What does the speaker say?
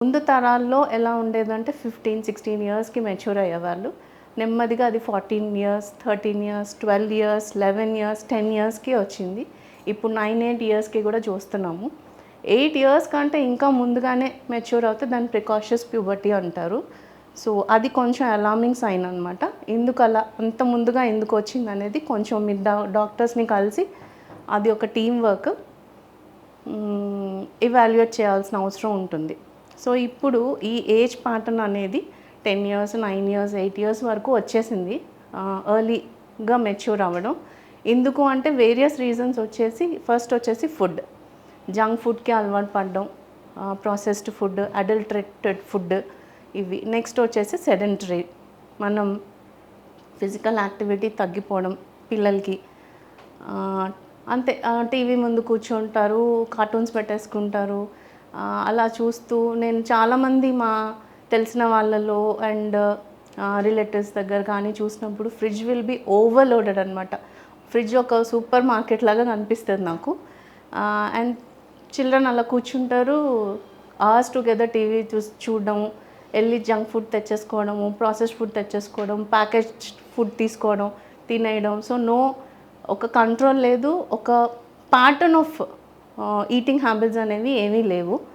ముందు తరాల్లో ఎలా ఉండేదంటే 15, 16 ఇయర్స్‌కి మెచ్యూర్ అయ్యేవాళ్ళు. నెమ్మదిగా అది 14 ఇయర్స్, 13 ఇయర్స్, 12 ఇయర్స్, 11 ఇయర్స్, 10 ఇయర్స్‌కి వచ్చింది. ఇప్పుడు 9, 8 ఇయర్స్‌కి కూడా చూస్తున్నాము. 8 ఇయర్స్ కంటే ఇంకా ముందుగానే మెచ్యూర్ అవుతే దాన్ని ప్రికాషస్ ప్యూబర్టీ అంటారు. సో, అది కొంచెం అలార్మింగ్ సైన్ అనమాట. ఎందుకలా అంత ముందుగా ఎందుకొచ్చిందనేది కొంచెం మీరు డాక్టర్స్‌ని కలిసి అది ఒక టీమ్ వర్క్ ఎవాల్యుయేట్ చేయాల్సిన అవసరం ఉంటుంది. సో, ఇప్పుడు ఈ ఏజ్ ప్యాటర్న్ అనేది 10 ఇయర్స్, 9 ఇయర్స్, 8 ఇయర్స్ వరకు వచ్చేసింది. ఎర్లీగా మెచ్యూర్ అవ్వడం. ఎందుకు అంటే వేరియస్ రీజన్స్ వచ్చేసి ఫస్ట్ వచ్చేసి ఫుడ్. జంక్ ఫుడ్‌కి అలవాటు పడడం, ప్రాసెస్డ్ ఫుడ్, అడల్టరేటెడ్ ఫుడ్ ఇవి. నెక్స్ట్ వచ్చేసి సెడెంటరీ. మనం ఫిజికల్ యాక్టివిటీ తగ్గిపోవడం పిల్లలకి. అంతే టీవీ ముందు కూర్చుంటారు, కార్టూన్స్ పెట్టేసుకుంటారు. అలా చూస్తూ నేను చాలామంది మా తెలిసిన వాళ్ళలో అండ్ రిలేటివ్స్ దగ్గర కానీ చూసినప్పుడు ఫ్రిడ్జ్ విల్ బీ ఓవర్‌లోడెడ్ అనమాట. ఫ్రిడ్జ్ ఒక సూపర్ మార్కెట్ లాగా కనిపిస్తది నాకు. అండ్ చిల్డ్రన్ అలా కూర్చుంటారు. అవర్స్ టుగెదర్ టీవీ చూడడము, ఎళ్లి జంక్ ఫుడ్ తెచ్చేసుకోవడము, ప్రాసెస్డ్ ఫుడ్ తెచ్చేసుకోవడం, ప్యాకేజ్డ్ ఫుడ్ తీసుకోవడం, తినేయడం. సో, ఒక కంట్రోల్ లేదు. ఒక ప్యాటర్న్ ఆఫ్ ఈటింగ్ హ్యాబిట్స్ అనేవి ఏమీ లేవు.